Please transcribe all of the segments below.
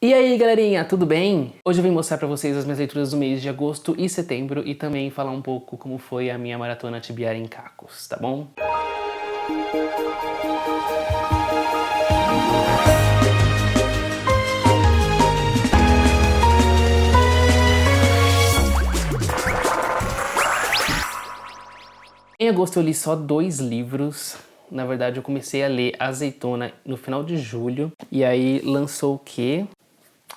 E aí galerinha, tudo bem? Hoje eu vim mostrar pra vocês as minhas leituras do mês de agosto e setembro e também falar um pouco como foi a minha maratona tibiária em cacos, tá bom? Em agosto eu li só 2 livros. Na verdade eu comecei a ler Azeitona no final de julho e aí lançou o quê?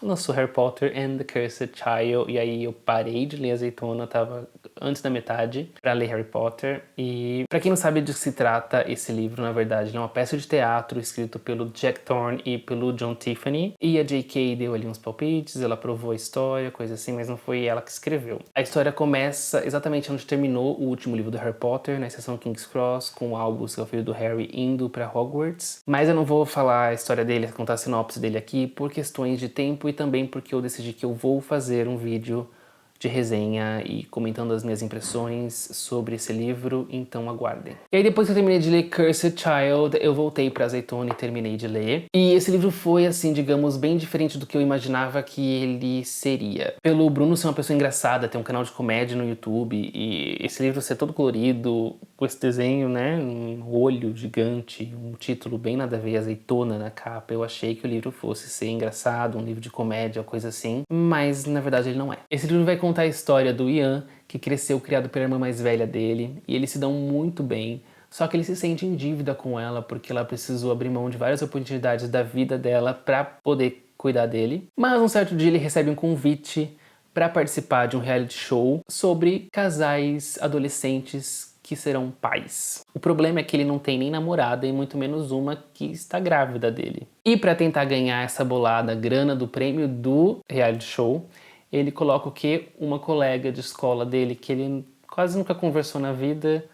Lançou Harry Potter and the Cursed Child, e aí eu parei de ler Azeitona, tava antes da metade, pra ler Harry Potter. E pra quem não sabe de que se trata esse livro, na verdade, ele é uma peça de teatro escrito pelo Jack Thorne e pelo John Tiffany. E a J.K. deu ali uns palpites, ela aprovou a história, coisa assim, mas não foi ela que escreveu. A história começa exatamente onde terminou o último livro do Harry Potter, na estação King's Cross, com o Albus, que é o filho do Harry, indo pra Hogwarts. Mas eu não vou falar a história dele, contar a sinopse dele aqui, por questões de tempo e também porque eu decidi que eu vou fazer um vídeo de resenha e comentando as minhas impressões sobre esse livro, então aguardem. E aí depois que eu terminei de ler Cursed Child, eu voltei pra Azeitona e terminei de ler. E esse livro foi, assim, digamos, bem diferente do que eu imaginava que ele seria. Pelo Bruno ser uma pessoa engraçada, ter um canal de comédia no YouTube, e esse livro ser todo colorido, com esse desenho, né, um olho gigante, um título bem nada a ver, Azeitona na capa, eu achei que o livro fosse ser engraçado, um livro de comédia, coisa assim, mas na verdade ele não é. Esse livro vai contar a história do Ian, que cresceu criado pela irmã mais velha dele, e eles se dão muito bem, só que ele se sente em dívida com ela porque ela precisou abrir mão de várias oportunidades da vida dela pra poder cuidar dele. Mas um certo dia ele recebe um convite pra participar de um reality show sobre casais adolescentes que serão pais. O problema é que ele não tem nem namorada e muito menos uma que está grávida dele. E pra tentar ganhar essa bolada grana do prêmio do reality show, ele coloca o quê? Uma colega de escola dele que ele quase nunca conversou na vida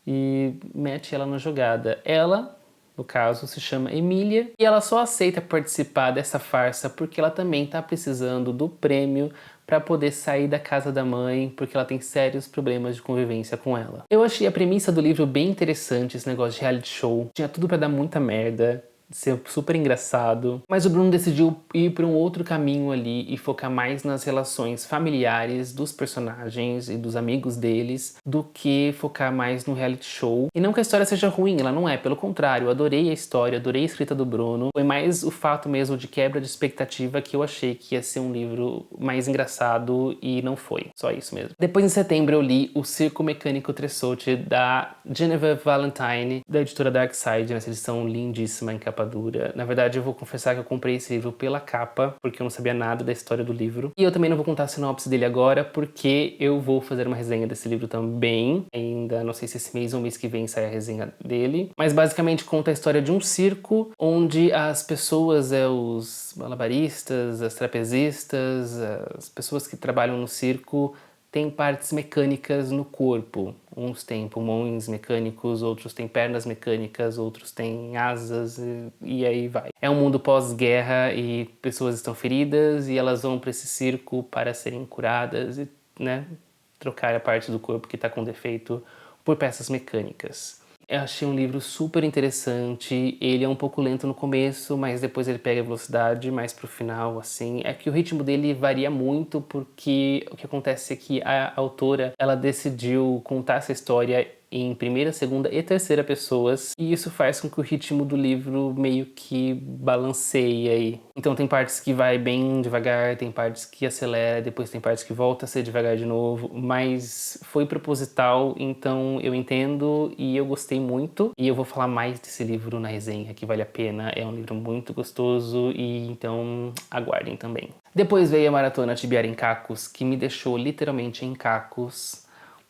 e mete ela na jogada. Ela, no caso, se chama Emília e ela só aceita participar dessa farsa porque ela também tá precisando do prêmio para poder sair da casa da mãe, porque ela tem sérios problemas de convivência com ela. Eu achei a premissa do livro bem interessante, esse negócio de reality show. Tinha tudo para dar muita merda, ser super engraçado, mas o Bruno decidiu ir para um outro caminho ali e focar mais nas relações familiares dos personagens e dos amigos deles do que focar mais no reality show. E não que a história seja ruim, ela não é, pelo contrário, eu adorei a história, adorei a escrita do Bruno. Foi mais o fato mesmo de quebra de expectativa que eu achei que ia ser um livro mais engraçado e não foi, só isso mesmo. Depois em setembro eu li O Circo Mecânico Tresote da Genevieve Valentine, da editora Darkside, nessa edição lindíssima em capa dura. Na verdade, eu vou confessar que eu comprei esse livro pela capa, porque eu não sabia nada da história do livro. E eu também não vou contar a sinopse dele agora, porque eu vou fazer uma resenha desse livro também. Ainda não sei se esse mês ou mês que vem sai a resenha dele. Mas basicamente conta a história de um circo, onde as pessoas, os malabaristas, as trapezistas, as pessoas que trabalham no circo, tem partes mecânicas no corpo. Uns têm pulmões mecânicos, outros têm pernas mecânicas, outros têm asas e aí vai. É um mundo pós-guerra e pessoas estão feridas e elas vão para esse circo para serem curadas e, né, trocar a parte do corpo que está com defeito por peças mecânicas. Eu achei um livro super interessante, ele é um pouco lento no começo, mas depois ele pega a velocidade mais pro final, assim. É que o ritmo dele varia muito porque o que acontece é que a autora, ela decidiu contar essa história em primeira, segunda e terceira pessoas, e isso faz com que o ritmo do livro meio que balanceie aí. Então tem partes que vai bem devagar, tem partes que acelera, depois tem partes que volta a ser devagar de novo, mas foi proposital, então eu entendo e eu gostei muito, e eu vou falar mais desse livro na resenha, que vale a pena, é um livro muito gostoso, e então aguardem também. Depois veio a maratona Tibiária em Cacos, que me deixou literalmente em cacos,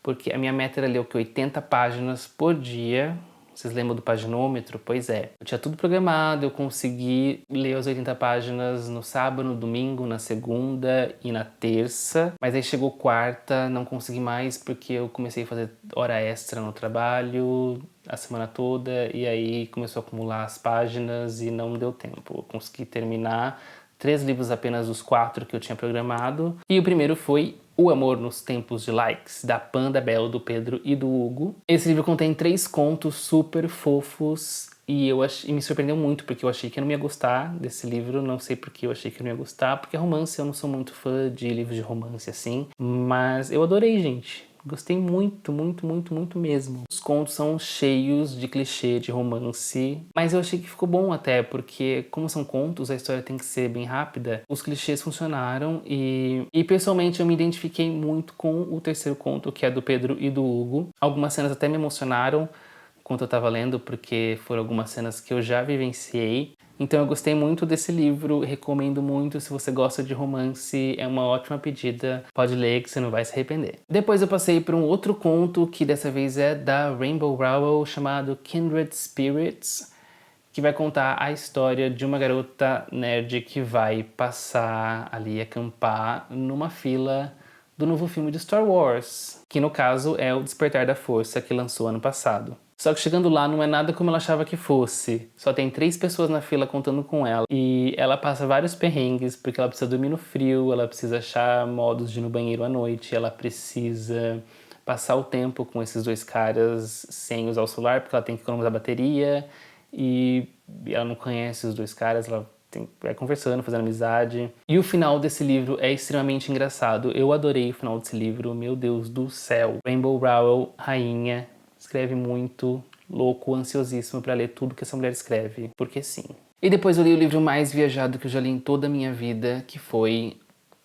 porque a minha meta era ler o que? 80 páginas por dia. Vocês lembram do paginômetro? Pois é. Eu tinha tudo programado, eu consegui ler as 80 páginas no sábado, no domingo, na segunda e na terça. Mas aí chegou quarta, não consegui mais porque eu comecei a fazer hora extra no trabalho a semana toda e aí começou a acumular as páginas e não deu tempo. Eu consegui terminar 3 livros apenas dos 4 que eu tinha programado. E o primeiro foi O Amor nos Tempos de Likes, da Pan, da Bel, do Pedro e do Hugo. Esse livro contém 3 contos super fofos E me surpreendeu muito, porque eu achei que eu não ia gostar desse livro. Não sei porque eu achei que eu não ia gostar, porque romance, eu não sou muito fã de livros de romance assim. Mas eu adorei, gente. Gostei muito, muito, muito, muito mesmo. Os contos são cheios de clichê de romance, mas eu achei que ficou bom até, porque como são contos, a história tem que ser bem rápida. Os clichês funcionaram e pessoalmente eu me identifiquei muito com o terceiro conto, que é do Pedro e do Hugo. Algumas cenas até me emocionaram enquanto eu tava lendo, porque foram algumas cenas que eu já vivenciei. Então eu gostei muito desse livro, recomendo muito. Se você gosta de romance, é uma ótima pedida. Pode ler que você não vai se arrepender. Depois eu passei por um outro conto, que dessa vez é da Rainbow Rowell, chamado Kindred Spirits, que vai contar a história de uma garota nerd que vai passar ali, acampar numa fila do novo filme de Star Wars, que no caso é o Despertar da Força, que lançou ano passado. Só que chegando lá não é nada como ela achava que fosse. Só tem 3 pessoas na fila contando com ela. E ela passa vários perrengues, porque ela precisa dormir no frio, ela precisa achar modos de ir no banheiro à noite, ela precisa passar o tempo com esses 2 caras sem usar o celular, porque ela tem que economizar bateria. E ela não conhece os 2 caras, ela vai conversando, fazendo amizade. E o final desse livro é extremamente engraçado. Eu adorei o final desse livro, meu Deus do céu. Rainbow Rowell, rainha, escreve muito, louco, ansiosíssimo pra ler tudo que essa mulher escreve, porque sim. E depois eu li o livro mais viajado que eu já li em toda a minha vida, que foi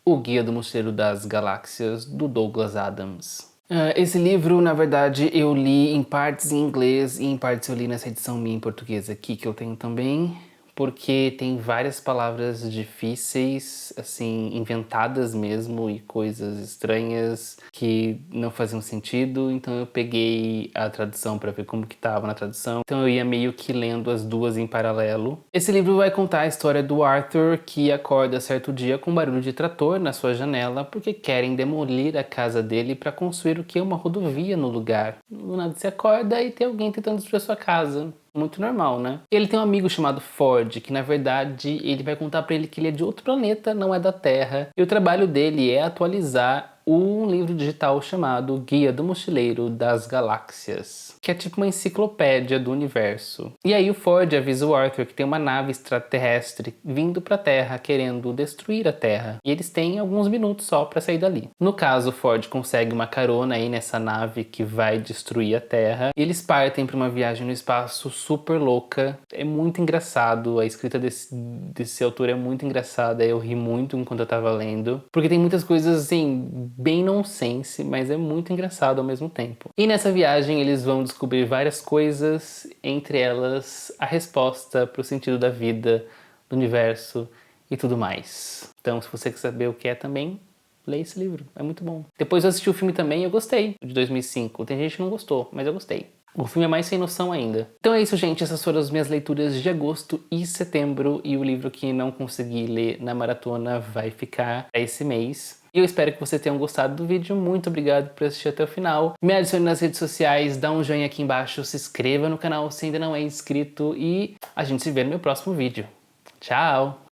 O Guia do Mochileiro das Galáxias, do Douglas Adams. Esse livro, na verdade, eu li em partes em inglês e em partes eu li nessa edição minha em português aqui, que eu tenho também, porque tem várias palavras difíceis, assim, inventadas mesmo, e coisas estranhas que não faziam sentido, então eu peguei a tradução para ver como que tava na tradução, então eu ia meio que lendo as duas em paralelo. Esse livro vai contar a história do Arthur, que acorda certo dia com um barulho de trator na sua janela, porque querem demolir a casa dele para construir o que? Uma rodovia no lugar. Do nada você acorda e tem alguém tentando destruir a sua casa. Muito normal, né? Ele tem um amigo chamado Ford, que na verdade ele vai contar pra ele que ele é de outro planeta, não é da Terra. E o trabalho dele é atualizar um livro digital chamado Guia do Mochileiro das Galáxias, que é tipo uma enciclopédia do universo. E aí o Ford avisa o Arthur que tem uma nave extraterrestre vindo pra Terra, querendo destruir a Terra. E eles têm alguns minutos só pra sair dali. No caso, o Ford consegue uma carona aí nessa nave que vai destruir a Terra. E eles partem pra uma viagem no espaço super louca. É muito engraçado, a escrita desse autor é muito engraçada, eu ri muito enquanto eu tava lendo, porque tem muitas coisas assim, bem nonsense, mas é muito engraçado ao mesmo tempo. E nessa viagem eles vão descobrir várias coisas, entre elas a resposta pro sentido da vida, do universo e tudo mais. Então, se você quer saber o que é também, leia esse livro, é muito bom. Depois eu assisti o filme também e eu gostei, de 2005. Tem gente que não gostou, mas eu gostei. O filme é mais sem noção ainda. Então é isso, gente. Essas foram as minhas leituras de agosto e setembro. E o livro que não consegui ler na maratona vai ficar para esse mês. E eu espero que vocês tenham gostado do vídeo. Muito obrigado por assistir até o final. Me adicione nas redes sociais, dá um joinha aqui embaixo, se inscreva no canal se ainda não é inscrito. E a gente se vê no meu próximo vídeo. Tchau!